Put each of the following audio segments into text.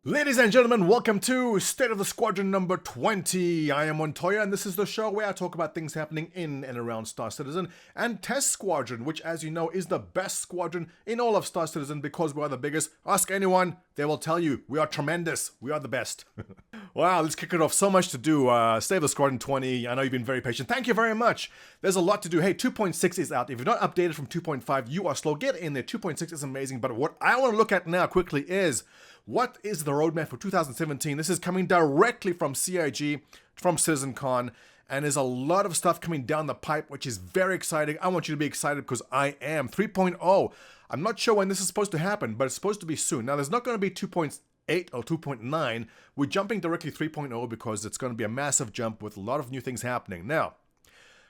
Ladies and gentlemen, welcome to State of the Squadron number 20. I am Montoya, and this is the show where I talk about things happening in and around Star Citizen and Test Squadron, which, as you know, is the best squadron in all of Star Citizen because we are the biggest. Ask anyone, they will tell you we are tremendous. We are the best. Wow, let's kick it off. So much to do. State of the Squadron 20. I know you've been very patient. Thank you very much. There's a lot to do. Hey, 2.6 is out. If you're not updated from 2.5, you are slow. Get in there. 2.6 is amazing. But what I want to look at now quickly is, what is the roadmap for 2017? This is coming directly from CIG, from CitizenCon, and there's a lot of stuff coming down the pipe, which is very exciting. I want you to be excited because I am. 3.0. I'm not sure when this is supposed to happen, but it's supposed to be soon. Now, there's not going to be 2.8 or 2.9. We're jumping directly 3.0 because it's going to be a massive jump with a lot of new things happening. Now,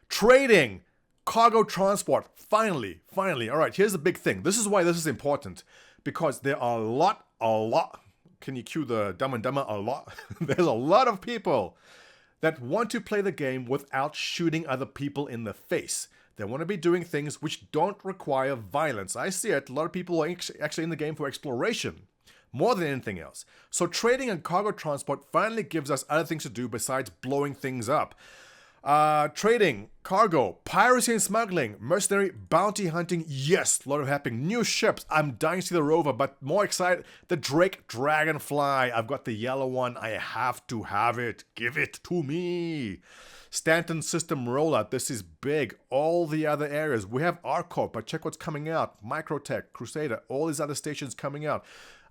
trading, cargo transport, finally. All right, here's the big thing. This is why this is important, because there are a lot. Can you cue the Dumb and Dumber? A lot. There's a lot of people that want to play the game without shooting other people in the face. They want to be doing things which don't require violence. I see it. A lot of people are actually in the game for exploration more than anything else. So trading and cargo transport finally gives us other things to do besides blowing things up. Trading, cargo, piracy and smuggling, mercenary, bounty hunting, yes, a lot of happening. New ships, I'm dying to see the rover, but more excited, the Drake Dragonfly. I've got the yellow one, I have to have it, give it to me. Stanton system rollout, this is big. All the other areas, we have ARCORP, but check what's coming out. Microtech, Crusader, all these other stations coming out.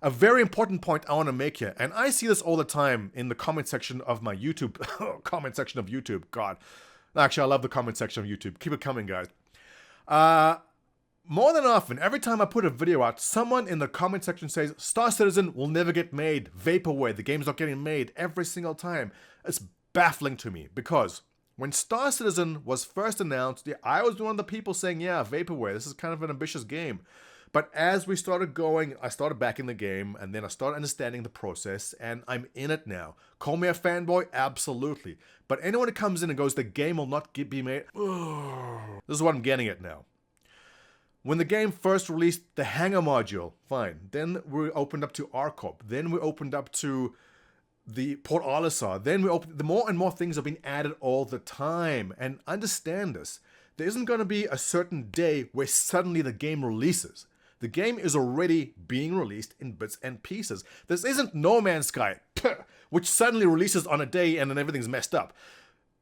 A very important point I want to make here, and I see this all the time in the comment section of my YouTube, comment section of YouTube, God. Actually, I love the comment section of YouTube. Keep it coming, guys. More than often, every time I put a video out, someone in the comment section says, Star Citizen will never get made. Vaporware, the game's not getting made every single time. It's baffling to me because when Star Citizen was first announced, I was one of the people saying, yeah, Vaporware, this is kind of an ambitious game. But as we started going, I started backing the game, and then I started understanding the process, and I'm in it now. Call me a fanboy? Absolutely. But anyone who comes in and goes, the game will not be made, this is what I'm getting at now. When the game first released the hangar module, fine. Then we opened up to ARCORP. Then we opened up to the Port Olisar. Then we opened, the more and more things are being added all the time. And understand this. There isn't going to be a certain day where suddenly the game releases. The game is already being released in bits and pieces. This isn't No Man's Sky, which suddenly releases on a day and then everything's messed up.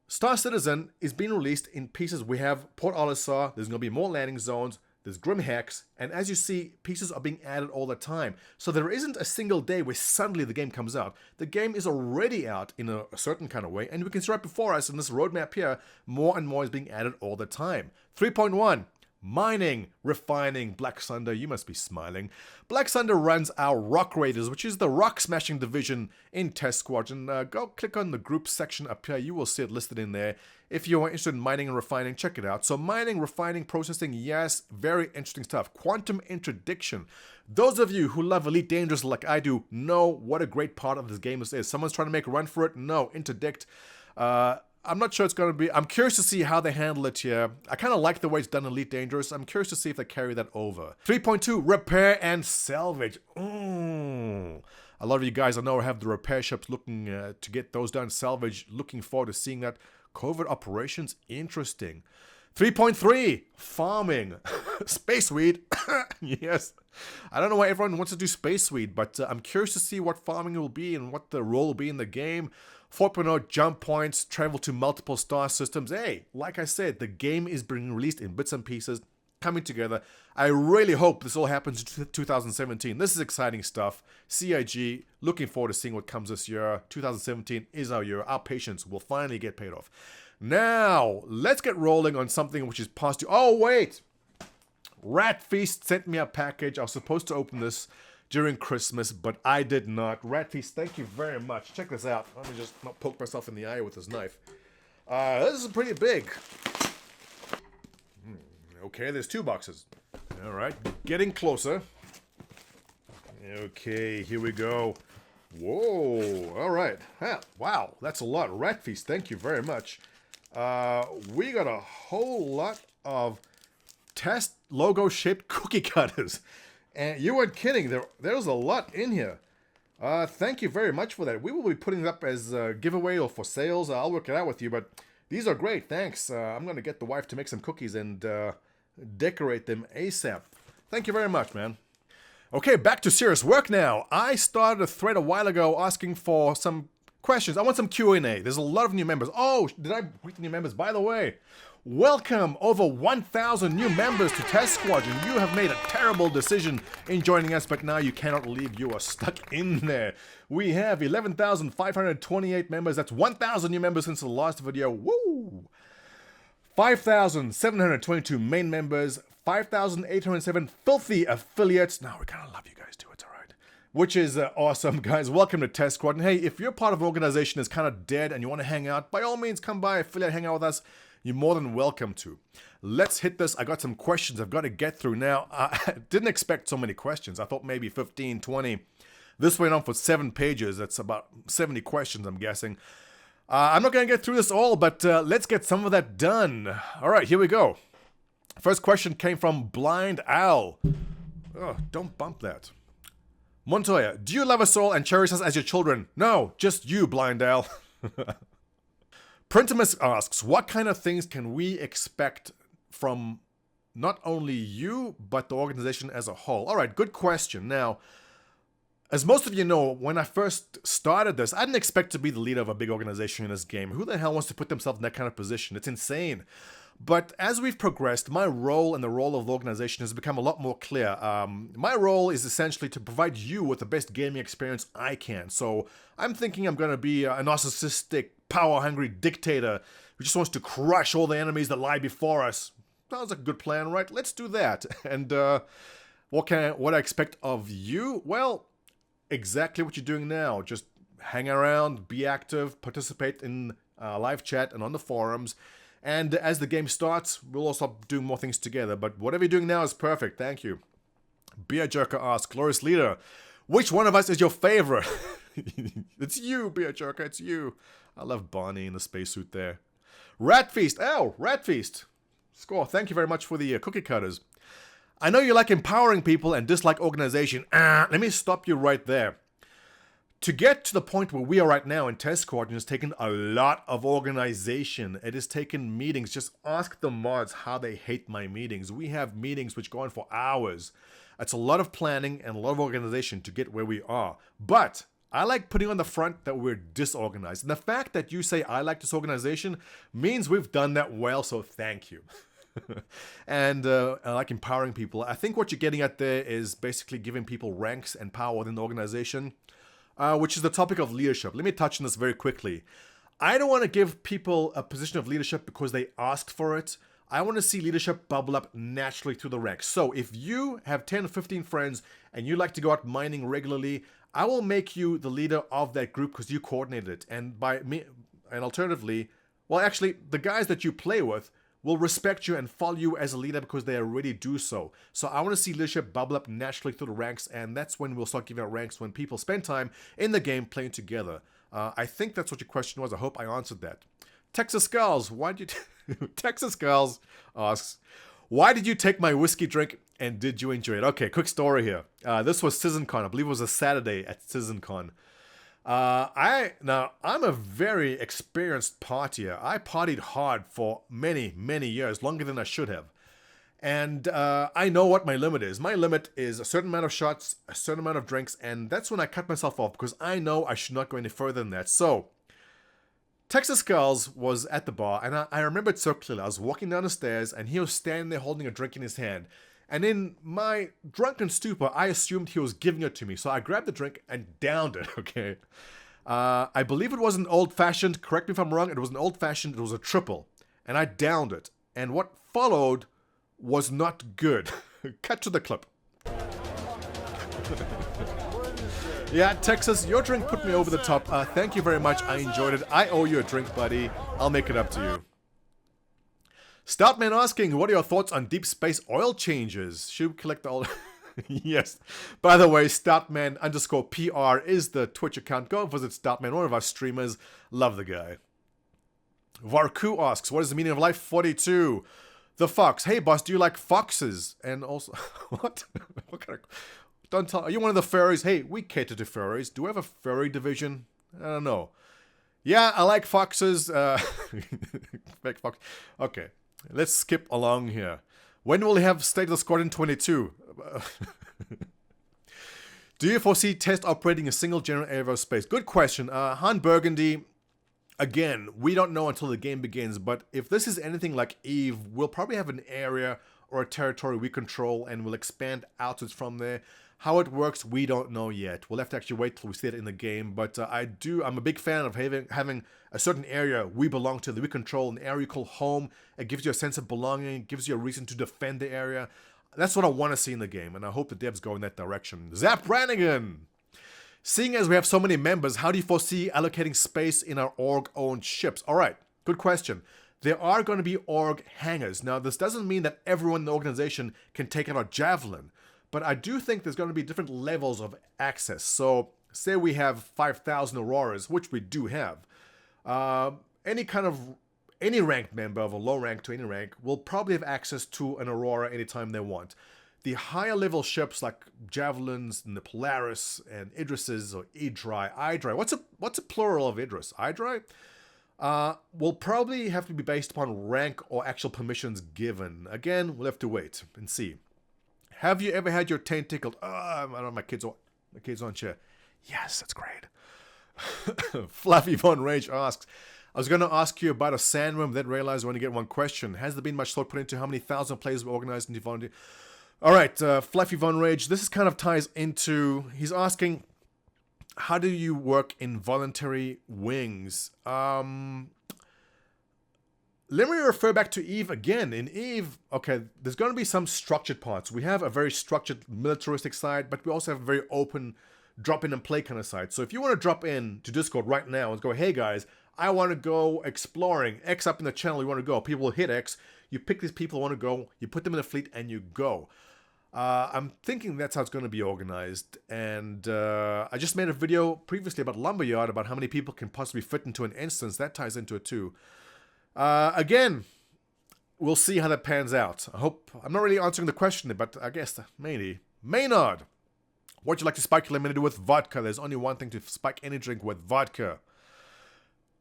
Star Citizen is being released in pieces. We have Port Olisar, there's going to be more landing zones, there's Grim Hex, and as you see, pieces are being added all the time. So there isn't a single day where suddenly the game comes out. The game is already out in a certain kind of way, and we can see right before us in this roadmap here, more and more is being added all the time. 3.1. Mining, refining, Black Thunder, you must be smiling. Black Thunder runs our Rock Raiders, which is the rock smashing division in Test Squadron. Go click on the group section up here, you will see it listed in there. If you are interested in mining and refining, check it out. So mining, refining, processing, yes, very interesting stuff. Quantum interdiction. Those of you who love Elite Dangerous like I do know what a great part of this game this is. Someone's trying to make a run for it? No, interdict. I'm not sure it's going to be. I'm curious to see how they handle it here. I kind of like the way it's done in Elite Dangerous. I'm curious to see if they carry that over. 3.2, repair and salvage. A lot of you guys I know have the repair ships looking to get those done. Salvage, looking forward to seeing that. Covert operations, interesting. 3.3, farming. Space weed. Yes. I don't know why everyone wants to do space weed, but I'm curious to see what farming will be and what the role will be in the game. 4.0 jump points, travel to multiple star systems. Hey, like I said, the game is being released in bits and pieces, coming together. I really hope this all happens in 2017. This is exciting stuff. CIG, looking forward to seeing what comes this year. 2017 is our year. Our patience will finally get paid off. Now, let's get rolling on something which is past due. Oh, wait! Rat Feast sent me a package. I was supposed to open this during Christmas, but I did not. Rat Feast, thank you very much. Check this out. Let me just not poke myself in the eye with this knife. This is pretty big. Okay, there's 2 boxes. All right, getting closer. Okay, here we go. Whoa, all right. Wow, that's a lot. Rat Feast, thank you very much. We got a whole lot of test logo shaped cookie cutters. And you weren't kidding, there's a lot in here. Thank you very much for that. We will be putting it up as a giveaway or for sales. I'll work it out with you, but these are great. Thanks. I'm going to get the wife to make some cookies and decorate them ASAP. Thank you very much, man. Okay, back to serious work now. I started a thread a while ago asking for some questions. I want some Q&A. There's a lot of new members. Oh, did I greet the new members? By the way, welcome over 1,000 new members to Test Squadron. You have made a terrible decision in joining us, but now you cannot leave. You are stuck in there. We have 11,528 members. That's 1,000 new members since the last video. Woo! 5,722 main members. 5,807 filthy affiliates. No, we kind of love you guys too. It's all right. Which is awesome, guys. Welcome to Test Squad. And hey, if you're part of an organization that's kind of dead and you want to hang out, by all means, come by, affiliate, hang out with us. You're more than welcome to. Let's hit this. I got some questions I've got to get through now. I didn't expect so many questions. I thought maybe 15, 20. This went on for 7 pages. That's about 70 questions, I'm guessing. I'm not going to get through this all, but let's get some of that done. All right, here we go. First question came from Blind Owl. Oh, don't bump that. Montoya, do you love us all and cherish us as your children? No, just you, Blind Owl. Printimus asks, what kind of things can we expect from not only you, but the organization as a whole? All right, good question. Now, as most of you know, when I first started this, I didn't expect to be the leader of a big organization in this game. Who the hell wants to put themselves in that kind of position? It's insane. But as we've progressed, my role and the role of the organization has become a lot more clear. My role is essentially to provide you with the best gaming experience I can. So I'm thinking I'm going to be a narcissistic, power-hungry dictator who just wants to crush all the enemies that lie before us. Sounds like a good plan, right? Let's do that. And what I expect of you? Well, exactly what you're doing now. Just hang around, be active, participate in live chat and on the forums. And as the game starts, we'll also do more things together. But whatever you're doing now is perfect. Thank you. Beer Jerker asks, Glorious Leader, which one of us is your favorite? It's you, Beer Jerker. It's you. I love Barney in the spacesuit there. Rat Feast. Oh, Rat Feast. Score. Thank you very much for the cookie cutters. I know you like empowering people and dislike organization. Let me stop you right there. To get to the point where we are right now in Test Squadron has taken a lot of organization. It has taken meetings. Just ask the mods how they hate my meetings. We have meetings which go on for hours. It's a lot of planning and a lot of organization to get where we are. But I like putting on the front that we're disorganized. And the fact that you say I like disorganization means we've done that well, so thank you. And I like empowering people. I think what you're getting at there is basically giving people ranks and power within the organization. Which is the topic of leadership. Let me touch on this very quickly. I don't want to give people a position of leadership because they asked for it. I want to see leadership bubble up naturally through the ranks. So if you have 10 or 15 friends and you like to go out mining regularly, I will make you the leader of that group because you coordinated it. And alternatively, well, actually, the guys that you play with will respect you and follow you as a leader because they already do so. So I want to see leadership bubble up naturally through the ranks, and that's when we'll start giving out ranks, when people spend time in the game playing together. I think that's what your question was. I hope I answered that. Texas Skulls, Texas Skulls asks, why did you take my whiskey drink and did you enjoy it? Okay, quick story here. This was SeasonCon. I believe it was a Saturday at SeasonCon. I'm a very experienced partier. I partied hard for many, many years, longer than I should have. And I know what my limit is. My limit is a certain amount of shots, a certain amount of drinks, and that's when I cut myself off because I know I should not go any further than that. So, Texas Skulls was at the bar, and I remember it so clearly. I was walking down the stairs, and he was standing there holding a drink in his hand. And in my drunken stupor, I assumed he was giving it to me. So I grabbed the drink and downed it, okay? I believe it was an old-fashioned. Correct me if I'm wrong. It was an old-fashioned. It was a triple. And I downed it. And what followed was not good. Cut to the clip. Yeah, Texas, your drink put me over the top. Thank you very much. I enjoyed it. I owe you a drink, buddy. I'll make it up to you. Stoutman asking, what are your thoughts on deep space oil changes? Should we collect all... Yes. By the way, Stoutman_PR is the Twitch account. Go visit Stoutman, one of our streamers. Love the guy. Varku asks, what is the meaning of life 42? The fox. Hey, boss, do you like foxes? And also... What? What kind of... Don't tell. Are you one of the furries? Hey, we cater to furries. Do we have a furry division? I don't know. Yeah, I like foxes. Fake fox. Okay, let's skip along here. When will we have State of the Squadron 22? Do you foresee test operating a single general area of space? Good question. Han Burgundy, again, we don't know until the game begins, but if this is anything like Eve, we'll probably have an area or a territory we control and we'll expand outwards from there. How it works, we don't know yet. We'll have to actually wait till we see it in the game, but I'm a big fan of having a certain area we belong to, that we control, an area you call home. It gives you a sense of belonging, it gives you a reason to defend the area. That's what I want to see in the game, and I hope the devs go in that direction. Zap Brannigan! Seeing as we have so many members, how do you foresee allocating space in our org-owned ships? Alright, good question. There are going to be org hangars. Now, this doesn't mean that everyone in the organization can take out a Javelin, but I do think there's going to be different levels of access. So, say we have 5,000 Auroras, which we do have. Any ranked member of a low rank to any rank will probably have access to an Aurora anytime they want. The higher level ships like Javelins and the Polaris and Idrises or Idri. What's a plural of Idris? Idri? Will probably have to be based upon rank or actual permissions given. Again, we'll have to wait and see. Have you ever had your taint tickled? I don't know, my kids on chair. Yes, that's great. Fluffy Von Rage asks, I was going to ask you about a sandworm, then realized I only get one question. Has there been much thought put into how many thousand players were organized into volunteer? Alright, Fluffy Von Rage, this is kind of ties into, he's asking, how do you work in voluntary wings? Let me refer back to Eve again. In Eve, okay, there's going to be some structured parts. We have a very structured militaristic side, but we also have a very open drop in and play kind of side. So if you want to drop in to Discord right now and go, hey guys, I want to go exploring. X up in the channel, you want to go. People will hit X. You pick these people who want to go. You put them in a fleet and you go. I'm thinking that's how it's going to be organized. And I just made a video previously about Lumberyard, about how many people can possibly fit into an instance. That ties into it too. Again, we'll see how that pans out. I'm not really answering the question, but I guess maybe. Maynard, what'd you like to spike your lemonade with vodka? There's only one thing to spike any drink with: vodka.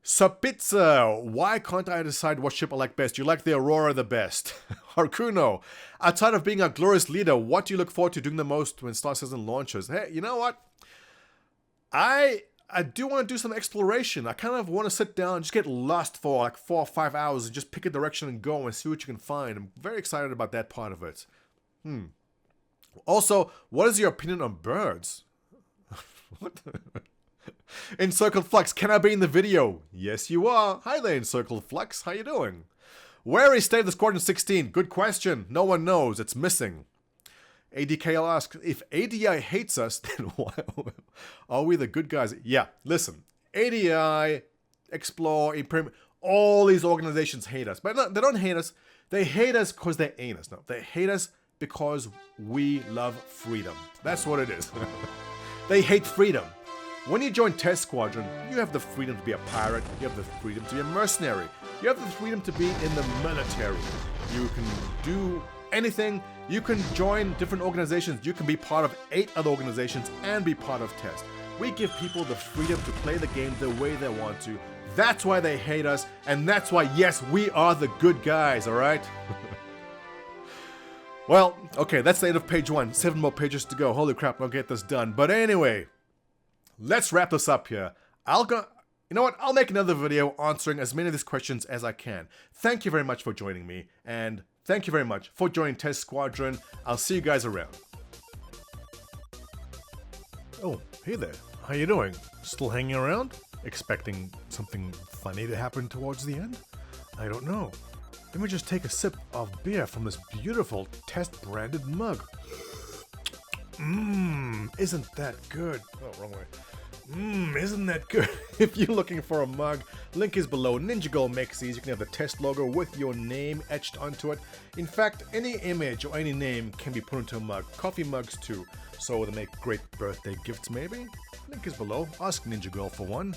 Sapitza, why can't I decide what ship I like best? You like the Aurora the best. Harkuno, outside of being a glorious leader, what do you look forward to doing the most when Star Citizen launches? Hey, you know what? I do want to do some exploration. I kind of want to sit down and just get lost for like 4 or 5 hours and just pick a direction and go and see what you can find. I'm very excited about that part of it. Also, what is your opinion on birds? What the... Encircled Flux, can I be in the video? Yes, you are. Hi there, Encircled Flux. How you doing? Where is State of the Squadron 16? Good question. No one knows. It's missing. ADKL asks, if ADI hates us, then why are we the good guys? Yeah, listen. ADI, Explore, Imperium, all these organizations hate us. But no, they don't hate us. They hate us because they ain't us. No, they hate us because we love freedom. That's what it is. They hate freedom. When you join Test Squadron, you have the freedom to be a pirate, you have the freedom to be a mercenary, you have the freedom to be in the military. You can do anything, you can join different organizations, you can be part of 8 other organizations and be part of Test. We give people the freedom to play the game the way they want to. That's why they hate us, and that's why, yes, we are the good guys, alright? Well, okay, that's the end of page 1. 7 more pages to go. Holy crap, I'll get this done. But anyway, let's wrap this up here. You know what? I'll make another video answering as many of these questions as I can. Thank you very much for joining me, and thank you very much for joining Test Squadron. I'll see you guys around. Oh, hey there. How you doing? Still hanging around? Expecting something funny to happen towards the end? I don't know. Let me just take a sip of beer from this beautiful Test-branded mug. Isn't that good? Oh, wrong way. Isn't that good? If you're looking for a mug, link is below. Ninja Gold makes these. You can have the Test logo with your name etched onto it. In fact, any image or any name can be put into a mug. Coffee mugs too. So they make great birthday gifts maybe. Link is below. Ask Ninja Girl for one.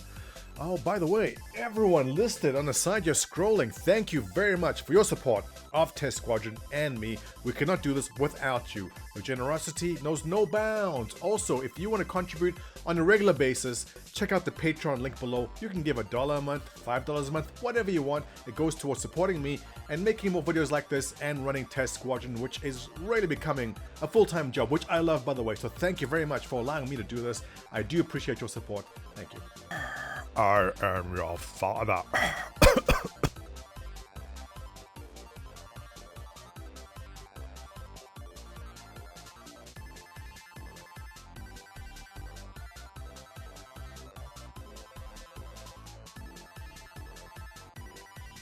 Oh, by the way, everyone listed on the side you're scrolling, thank you very much for your support of Test Squadron and me. We cannot do this without you. Your generosity knows no bounds. Also, if you want to contribute on a regular basis, check out the Patreon link below. You can give $1 a month, $5 a month, whatever you want. It goes towards supporting me and making more videos like this and running Test Squadron, which is really becoming a full-time job, which I love, by the way. So thank you very much for allowing me to do this. I do appreciate your support. Thank you. I am your father.